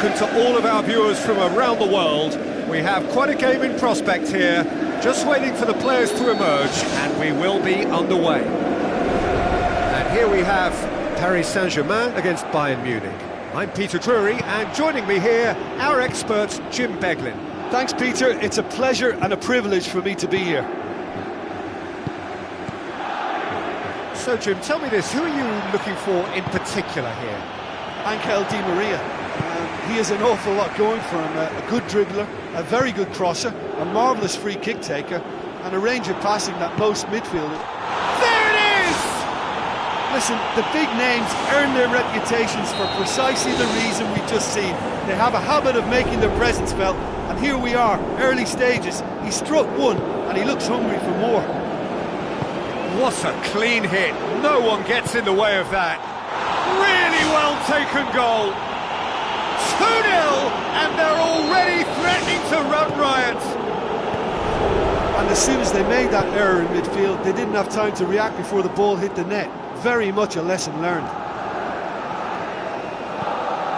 welcome to all of our viewers from around the world. We have quite a game in prospect here, just waiting for the players to emerge, and we will be underway. And here we have Paris Saint-Germain against Bayern Munich. I'm Peter Drury, and joining me here, our expert, Jim Beglin. Thanks, Peter. It's a pleasure and a privilege for me to be here. So, Jim, tell me this, who are you looking for in particular here? Angel Di Maria. He has an awful lot going for him. A good dribbler, a very good crosser, a marvellous free kick taker, and a range of passing that most midfielders. There it is! Listen, the big names earn their reputations for precisely the reason we've just seen. They have a habit of making their presence felt, and here we are, early stages. He struck one, and he looks hungry for more. What a clean hit. No one gets in the way of that. Really well taken goal. 2-0, and they're already threatening to run riot. And as soon as they made that error in midfield, they didn't have time to react before the ball hit the net. Very much a lesson learned.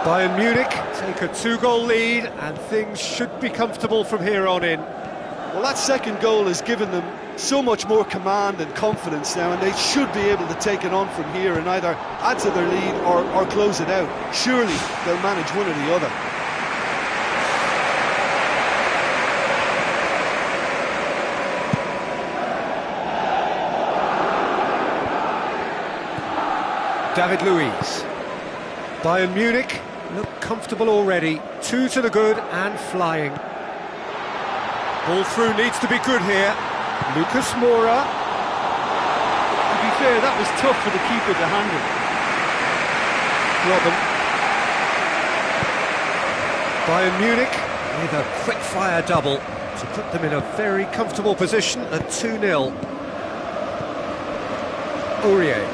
Bayern Munich take a 2-goal lead, and things should be comfortable from here on in. Well, that second goal has given them so much more command and confidence now, and they should be able to take it on from here and either add to their lead or close it out. Surely they'll manage one or the other. David Luiz. Bayern Munich look comfortable already. 2 to the good and flying. Ball through needs to be good here. Lucas Moura. To be fair, that was tough for the keeper to handle. Robben. Bayern Munich with a quick-fire double to put them in a very comfortable position at 2-0. Aurier.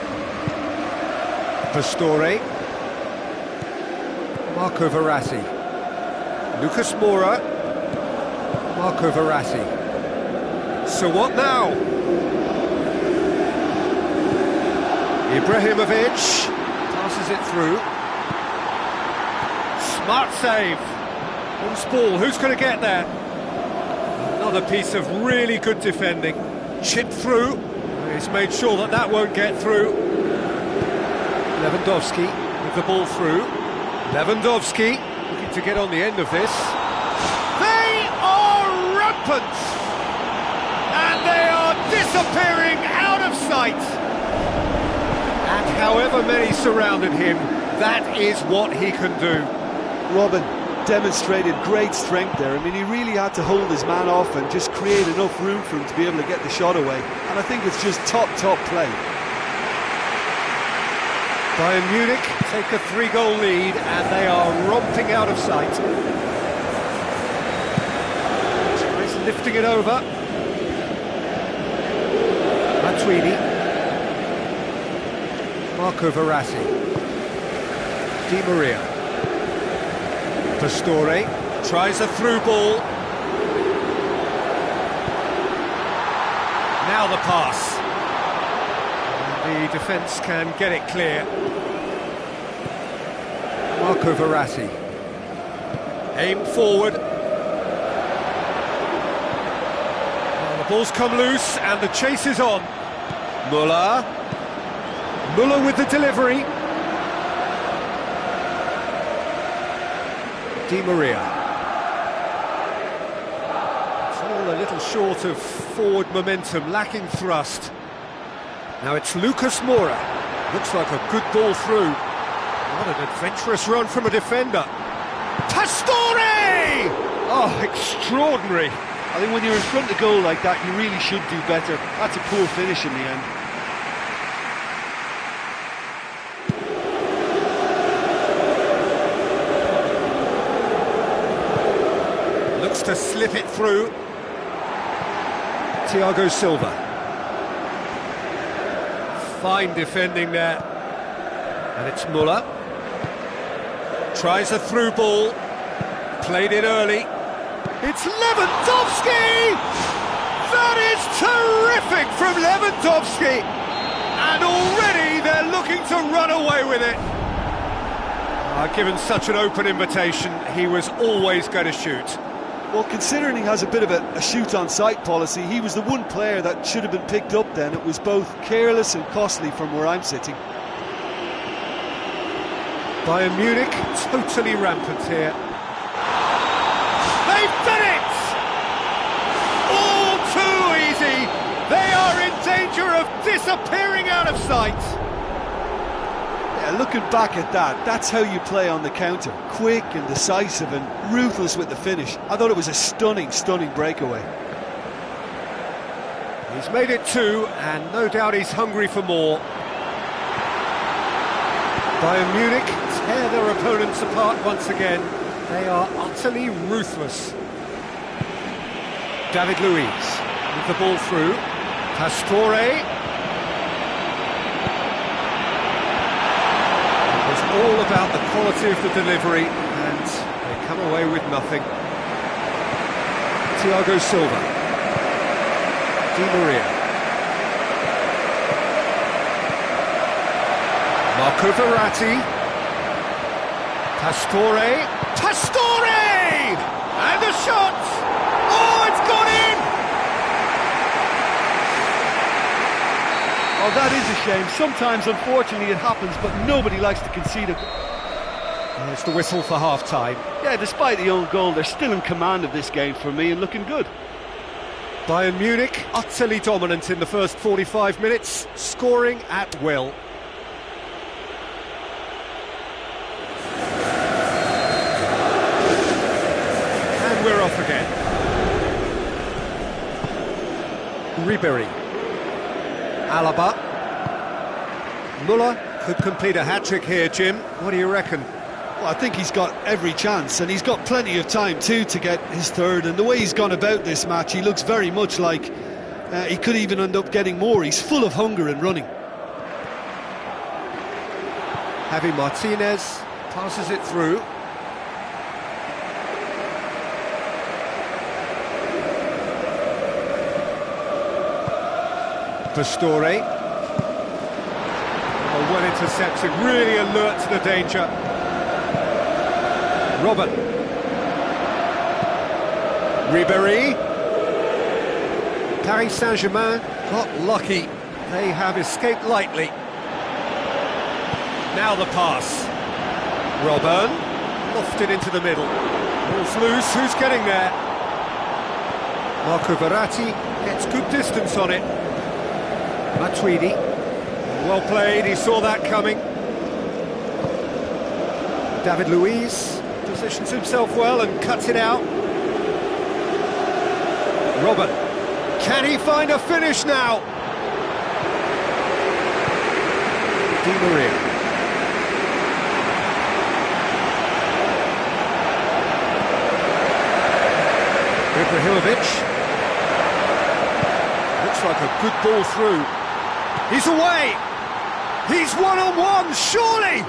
Pastore. Marco Verratti. Lucas Moura. Marco Verratti. So what now? Ibrahimovic passes it through. Smart save. Who's ball? Who's going to get there? Another piece of really good defending. Chip through. He's made sure that that won't get through. Lewandowski with the ball through. Lewandowski looking to get on the end of this. They are rampant! And they are disappearing out of sight. And however many surrounded him, that is what he can do. Robben demonstrated great strength there. I mean, he really had to hold his man off and just create enough room for him to be able to get the shot away. And I think it's just top play. Bayern Munich take a 3-goal lead, and they are romping out of sight. He's lifting it over. Matuidi. Marco Verratti. Di Maria. Pastore tries a through ball. Now the pass. And the defence can get it clear. Marco Verratti. Aim forward. The ball's come loose and the chase is on. Müller. Müller with the delivery. Di Maria. It's all a little short of forward momentum, lacking thrust. Now it's Lucas Moura. Looks like a good ball through. What an adventurous run from a defender. Pastore! Oh, extraordinary. I think when you're in front of goal like that, you really should do better. That's a poor finish in the end. Looks to slip it through. Thiago Silva. Fine defending there. And it's Müller. Tries a through ball. Played it early. It's Lewandowski! That is terrific from Lewandowski! And already they're looking to run away with it. Given such an open invitation, he was always going to shoot. Well, considering he has a bit of a shoot-on-sight policy, he was the one player that should have been picked up then. It was both careless and costly from where I'm sitting. Bayern Munich, totally rampant here. They've done it! All too easy! They are in danger of disappearing out of sight! Yeah, looking back at that, that's how you play on the counter. Quick and decisive and ruthless with the finish. I thought it was a stunning, stunning breakaway. He's made it 2, and no doubt he's hungry for more. Bayern Munich tear their opponents apart once again. They are utterly ruthless. David Luiz with the ball through. Pastore. It was all about the quality of the delivery, and they come away with nothing. Thiago Silva. Di Maria. Marco Verratti. Pastore. Pastore! And the shot! Oh, it's gone in! Oh, that is a shame. Sometimes, unfortunately, it happens, but nobody likes to concede it. And it's the whistle for half-time. Yeah, despite the own goal, they're still in command of this game for me and looking good. Bayern Munich utterly dominant in the first 45 minutes, scoring at will. And we're off again. Ribéry. Alaba. Müller could complete a hat-trick here, Jim. What do you reckon? Well, I think he's got every chance, and he's got plenty of time too to get his third. And the way he's gone about this match, he looks very much like he could even end up getting more. He's full of hunger and running. Javi Martinez passes it through. Pastore. Oh, well intercepted, really alert to the danger. Robin. Ribéry. Paris Saint-Germain got lucky. They have escaped lightly. Now the pass. Robin. Lofted into the middle. Ball's loose, who's getting there? Marco Verratti gets good distance on it. Matuidi. Well played, he saw that coming. David Luiz positions himself well and cuts it out. Robin. Can he find a finish now? Di Maria. Ibrahimovic. Looks like a good ball through. He's away! He's one-on-one, surely!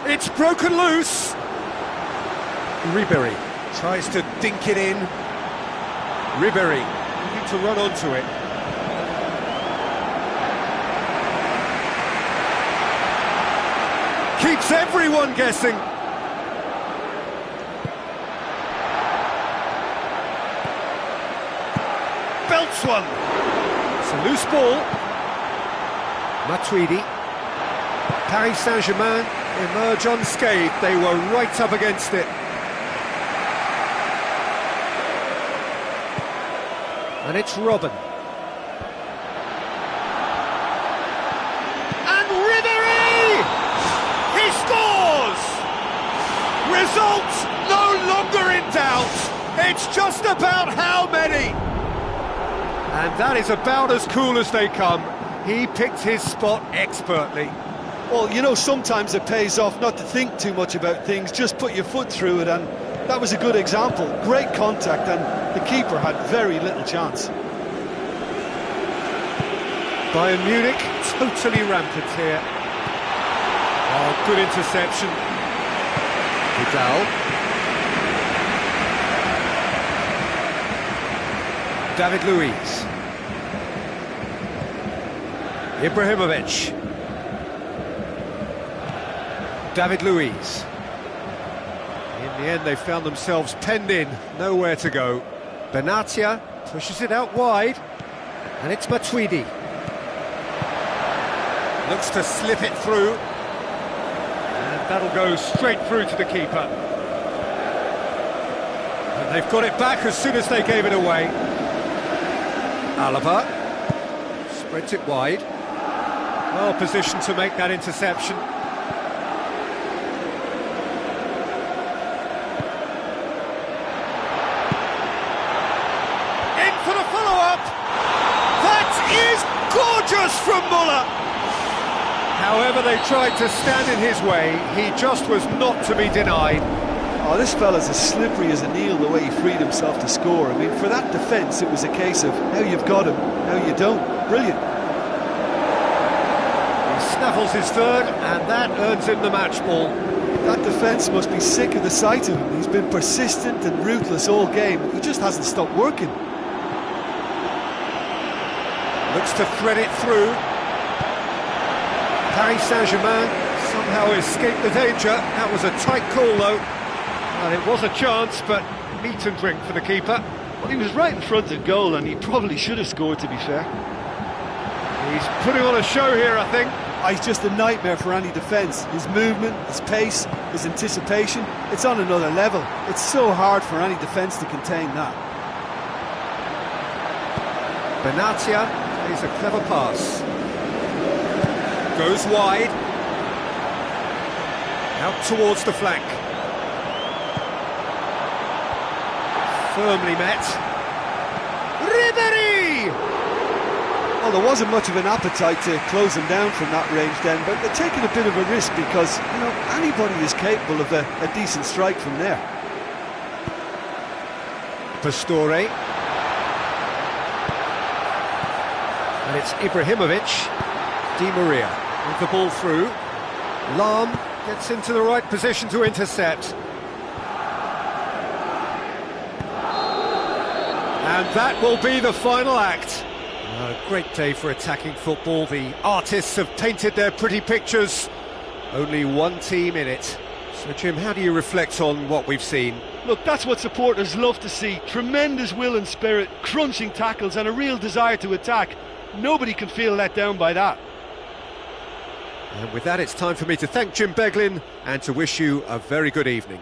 It's broken loose! Ribéry tries to dink it in. Ribéry looking to run onto it. Keeps everyone guessing. Belts one. It's a loose ball. Matuidi. Paris Saint-Germain emerge unscathed. They were right up against it. And it's Robin. And Ribéry! He scores! Result no longer in doubt. It's just about how many. And that is about as cool as they come. He picked his spot expertly. Well, you know, sometimes it pays off not to think too much about things, just put your foot through it, and that was a good example. Great contact, and the keeper had very little chance. Bayern Munich totally rampant here. Oh, good interception. Vidal. David Luiz. Ibrahimovic. David Luiz. In In the end, they found themselves penned in, nowhere to go. Benatia pushes it out wide, and it's Matuidi. Looks to slip it through, and that'll go straight through to the keeper. And they've got it back as soon as they gave it away. Alaba spreads it wide. Well positioned to make that interception. In for the follow-up. That is gorgeous from Muller. However they tried to stand in his way, he just was not to be denied. Oh, this fella's as slippery as an eel the way he freed himself to score. I mean, for that defence, it was a case of how you've got him, how you don't. Brilliant. He snaffles his third, and that earns him the match ball. That defence must be sick of the sight of him. He's been persistent and ruthless all game. He just hasn't stopped working. Looks to thread it through. Paris Saint-Germain somehow escaped the danger. That was a tight call, though. And it was a chance, but meat and drink for the keeper. Well, he was right in front of goal, and he probably should have scored, to be fair. He's putting on a show here, I think. Oh, he's just a nightmare for any defence. His movement, his pace, his anticipation, it's on another level. It's so hard for any defence to contain that. Benatia plays a clever pass. Goes wide. Out towards the flank. Firmly met. Ribéry! Well, there wasn't much of an appetite to close him down from that range then, but they're taking a bit of a risk because, you know, anybody is capable of a decent strike from there. Pastore. And it's Ibrahimovic. Di Maria with the ball through. Lahm gets into the right position to intercept. And that will be the final act. A great day for attacking football. The artists have painted their pretty pictures. Only one team in it. So, Jim, how do you reflect on what we've seen? Look, that's what supporters love to see. Tremendous will and spirit, crunching tackles and a real desire to attack. Nobody can feel let down by that. And with that, it's time for me to thank Jim Beglin and to wish you a very good evening.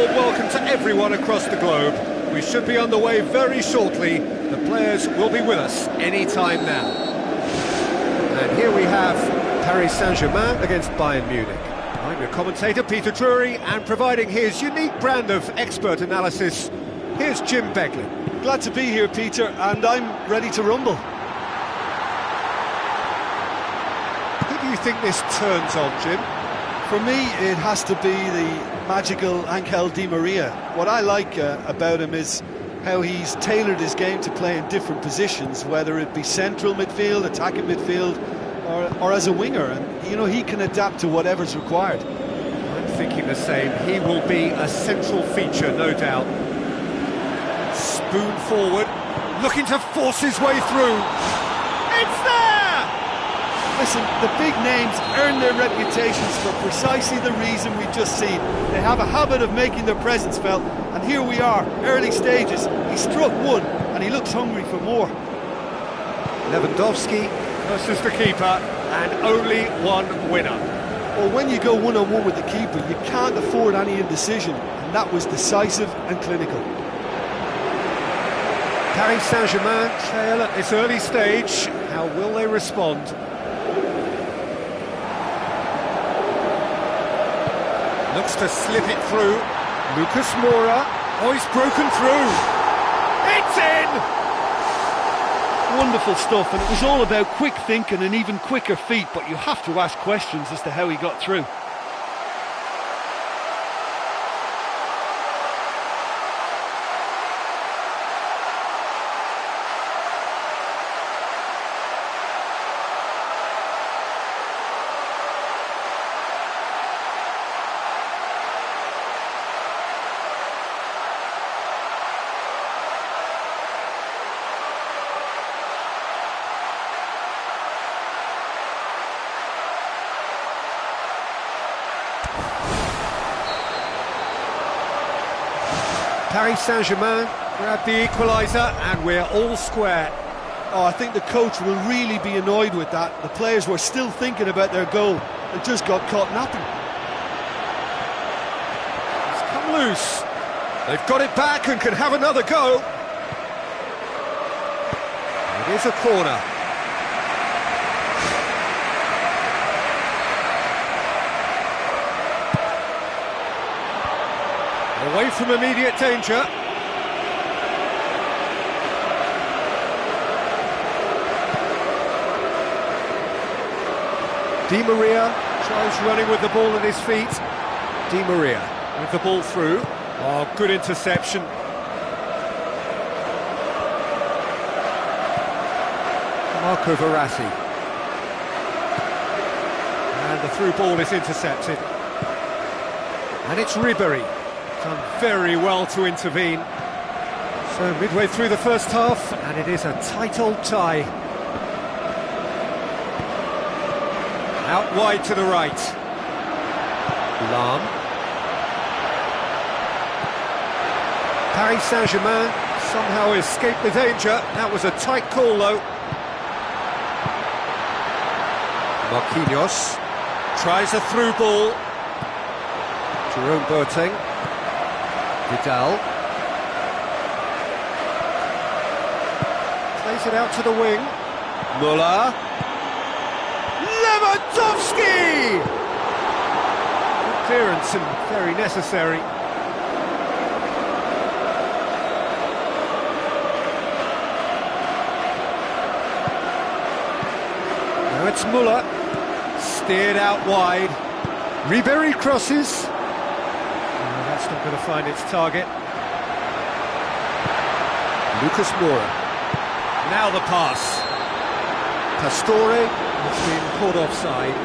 warm welcome to everyone across the globe. We should be on the way very shortly. The players will be with us any time now. And here we have Paris Saint-Germain against Bayern Munich. I'm your commentator, Peter Drury, and providing his unique brand of expert analysis, here's Jim Beglin. Glad to be here, Peter, and I'm ready to rumble. Who do you think this turns on, Jim? For me, it has to be the magical Angel Di Maria. What I like about him is how he's tailored his game to play in different positions, whether it be central midfield, attacking midfield, or as a winger. And, you know, he can adapt to whatever's required. I'm thinking the same. He will be a central feature, no doubt. Spoon forward, looking to force his way through. It's there! Listen, the big names earn their reputations for precisely the reason we've just seen. They have a habit of making their presence felt, and here we are, early stages. He struck one, and he looks hungry for more. Lewandowski versus the keeper, and only one winner. Well, when you go one-on-one with the keeper, you can't afford any indecision, and that was decisive and clinical. Paris Saint-Germain trail at this early stage. How will they respond? Looks to slip it through. Lucas Moura. Oh, he's broken through. It's in! Wonderful stuff, and it was all about quick thinking and even quicker feet, but you have to ask questions as to how he got through. Paris Saint-Germain grab the equaliser, and we're all square. Oh, I think the coach will really be annoyed with that. The players were still thinking about their goal and just got caught napping. It's come loose. They've got it back and can have another go. It is a corner. Away from immediate danger. Di Maria tries running with the ball at his feet. Di Maria with the ball through. Oh, good interception. Marco Verratti. And the through ball is intercepted. And it's Ribéry. Done very well to intervene. So midway through the first half, and it is a tight old tie. Out wide to the right. Lam. Paris Saint-Germain somehow escaped the danger. That was a tight call though. Marquinhos tries a through ball. Jerome Boateng. Vidal plays it out to the wing. Müller. Lewandowski! Good clearance and very necessary. Now it's Müller. Steered out wide. Ribéry crosses. That's not going to find its target. Lucas Moura. Now the pass. Pastore has been caught offside.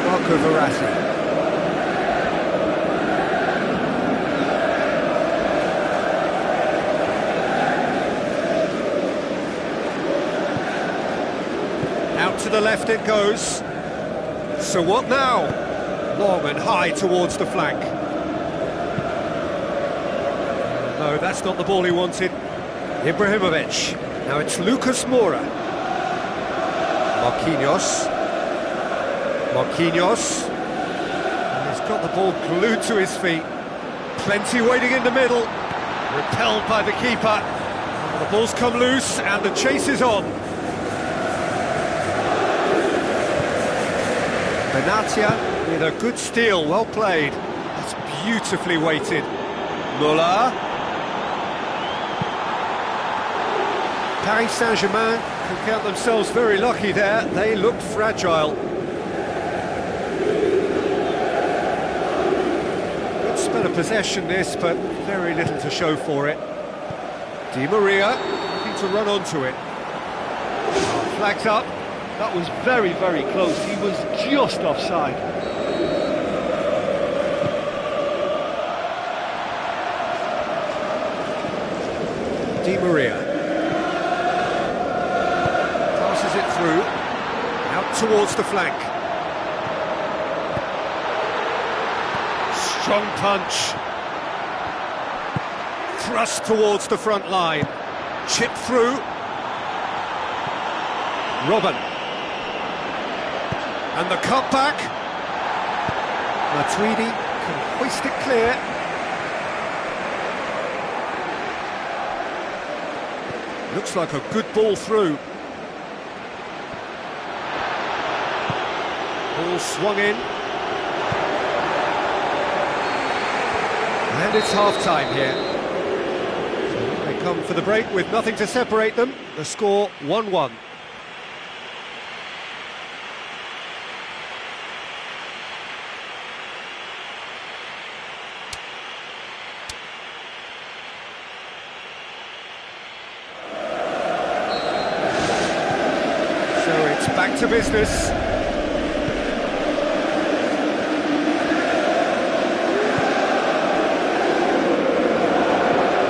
Marco Verratti. Out to the left it goes. So what now? Long and high towards the flank. No, that's not the ball he wanted. Ibrahimovic. Now it's Lucas Moura. Marquinhos. And he's got the ball glued to his feet. Plenty waiting in the middle. Repelled by the keeper. The ball's come loose and the chase is on. Benatia with a good steal, well played. That's beautifully weighted. Muller. Paris Saint-Germain can count themselves very lucky there. They looked fragile. Good spell of possession this, but very little to show for it. Di Maria looking to run onto it. Flags up. That was very, very close. He was just offside. Di Maria. Passes it through. Out towards the flank. Strong punch. Thrust towards the front line. Chip through. Robin. And the cutback. Matuidi can hoist it clear. Looks like a good ball through. Ball swung in. And it's half-time here. So they come for the break with nothing to separate them. The score 1-1. Back to business.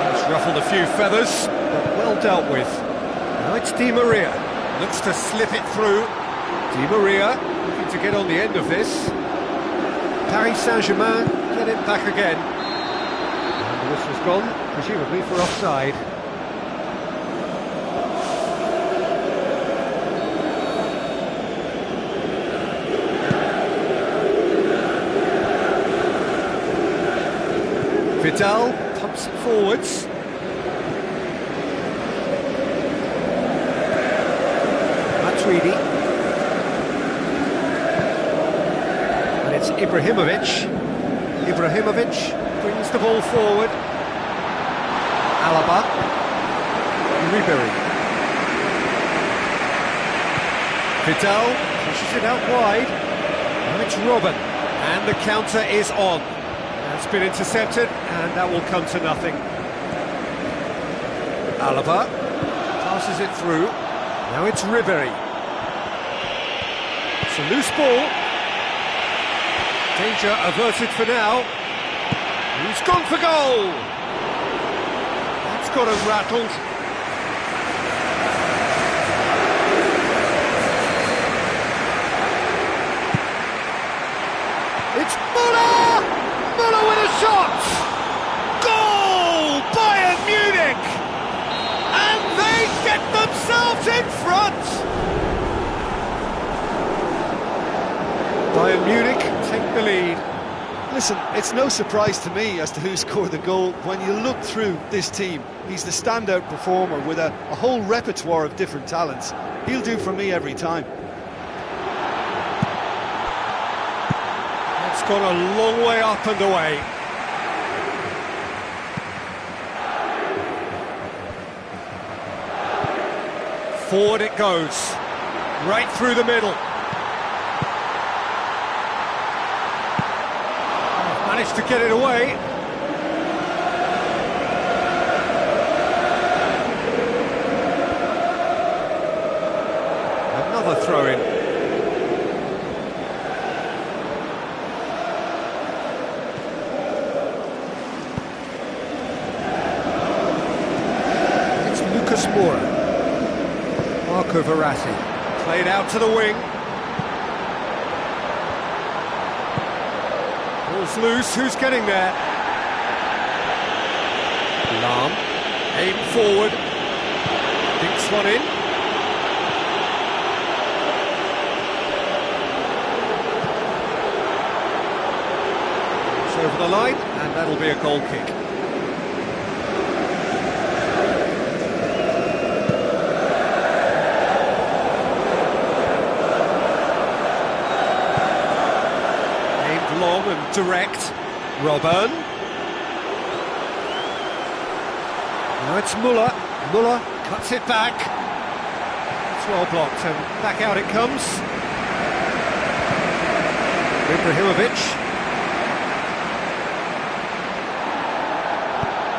He's ruffled a few feathers, but well dealt with. Now it's Di Maria. Looks to slip it through. Di Maria looking to get on the end of this. Paris Saint-Germain get it back again. And the whistle's gone, presumably for offside. Vidal pumps it forwards. Matuidi. And it's Ibrahimovic. Ibrahimovic brings the ball forward. Alaba. Ribery. Vidal pushes it out wide. And it's Robin. And the counter is on. It's been intercepted, and that will come to nothing. Alaba passes it through. Now it's Ribery. It's a loose ball. Danger averted for now. He's gone for goal. That's got him rattled. It's Muller! Muller with a shot! Goal! Bayern Munich! And they get themselves in front! Bayern Munich take the lead. Listen, it's no surprise to me as to who scored the goal. When you look through this team, he's the standout performer with a whole repertoire of different talents. He'll do for me every time. It's gone a long way up and away. Forward it goes, right through the middle. Managed to get it away. Another throw-in. It's Lucas Moura. Marco Verratti. Played out to the wing. Ball's loose, who's getting there? Lahm, aim forward, dinks one in. It's over the line, and that'll be a goal kick. Aimed long and direct. Robben. Now it's Muller. Muller cuts it back. It's well blocked, and back out it comes. Ibrahimovic.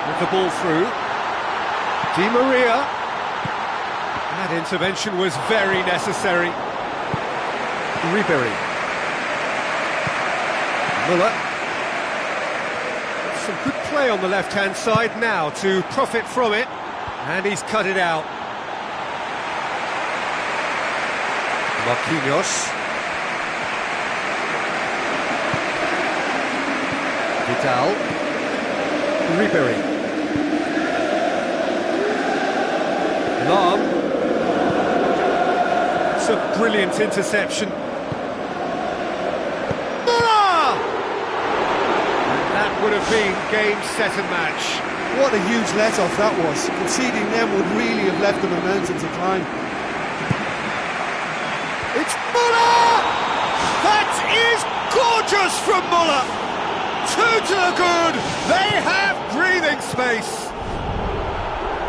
With the ball through. Di Maria. That intervention was very necessary. Ribery. Muller. Some good play on the left-hand side now to profit from it, and he's cut it out. Marquinhos. Vidal. Ribery. Lahm. It's a brilliant interception. Would have been game, set and match. What a huge let-off that was. Conceding them would really have left the momentum to climb. It's Muller! That is gorgeous from Muller! Two to the good! They have breathing space!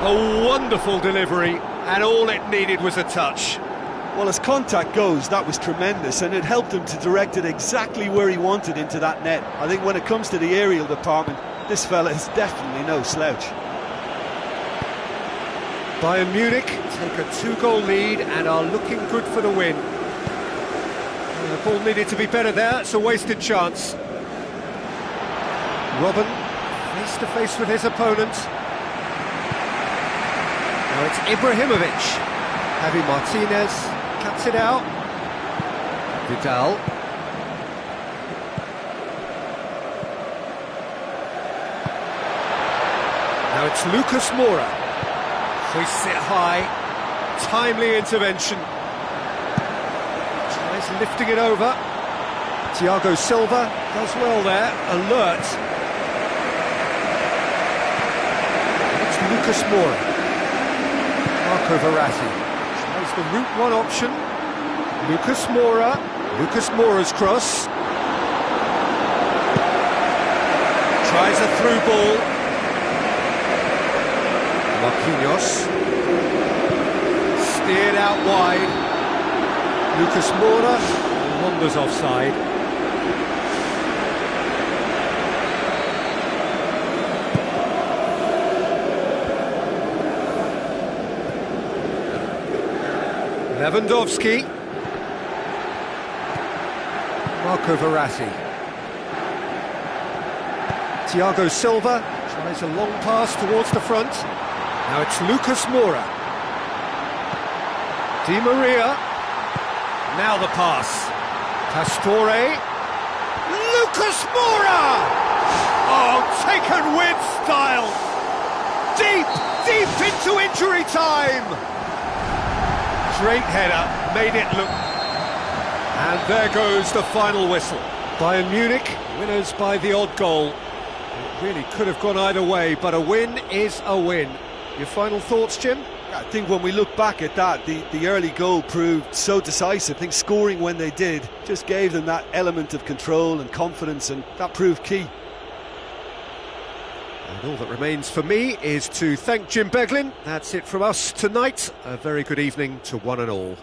A wonderful delivery, and all it needed was a touch. Well, as contact goes, that was tremendous, and it helped him to direct it exactly where he wanted into that net. I think when it comes to the aerial department, this fella is definitely no slouch. Bayern Munich take a 2-goal lead and are looking good for the win. The ball needed to be better there, it's a wasted chance. Robben, face to face with his opponent. Now it's Ibrahimovic. Javi Martinez cuts it out. Vidal. Now it's Lucas Moura. Hoists it high. Timely intervention. Tries lifting it over. Thiago Silva does well there. Alert. It's Lucas Moura. Marco Verratti. Tries the route one option. Lucas Moura. Lucas Moura's cross. Tries a through ball. Marquinhos. Steered out wide. Lucas Moura wanders offside. Lewandowski. Marco Verratti. Thiago Silva tries a long pass towards the front. Now it's Lucas Moura. Di Maria. Now the pass. Pastore. Lucas Moura! Oh, taken with style. Deep into injury time. Great header, made it look. And there goes the final whistle. Bayern Munich, winners by the odd goal. It really could have gone either way, but a win is a win. Your final thoughts, Jim? I think when we look back at that, the early goal proved so decisive. I think scoring when they did just gave them that element of control and confidence, and that proved key. And all that remains for me is to thank Jim Beglin. That's it from us tonight. A very good evening to one and all.